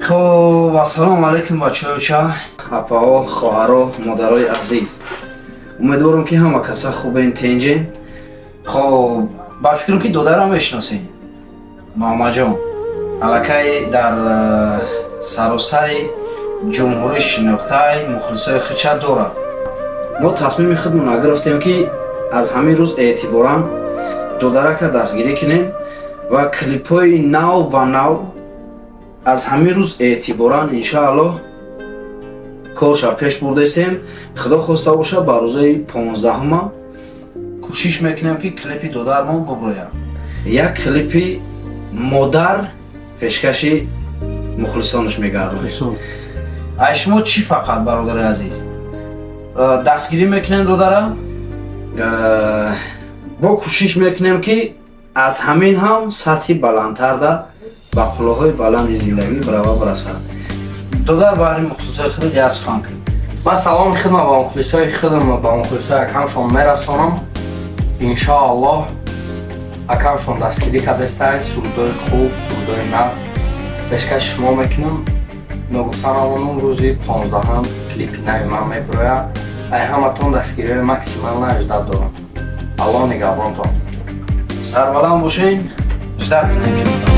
خب السلام علیکم بچه‌ها، اپاها، خواهرها، مادرای عزیز. امیدوارم که همه کسا خوبین تنجین. خب با فکرم که دودرم میشناسین. ماما جان الکی در سراسر جمهوری شناخته مخلصای خچه دارد. ما تصمیم خودمون نگرفتیم که از همین روز اعتبارا دودرک دستگیری کنیم و کلیپای نو با نو از همین روز اعتبارا انشاءالله کارشا پیش برده استیم. خدا خواسته باشه با روزای 15 کوشش میکنیم که کلیپی دودرمون ببرایم. یک کلیپی مادر پیشکشی مخلصانش میگردونیم. ای شما چی فقط برادر عزیز دستگیری میکنیم دودرم، با کوشش میکنیم که از همین هم سطحی بلندتر در با قلوهای بلند زندگی برابر برسد. دودر برای مخلصای خود دست خواهند کنیم. من سلام خدمت با مخلصای خودم و با مخلصای اکمشون میرسانم. انشاءالله اکمشون دستگیری کردسته سرودای خوب، سرودای نقص پیشکش شما میکنم. نگفتن اون روزی 15 هم کلیپی نوی من میبروید. ای همتون دستگیری مکسیمال اجداد دارم. الله نگهبانتان. سربلند باشین، اجداد کنیم.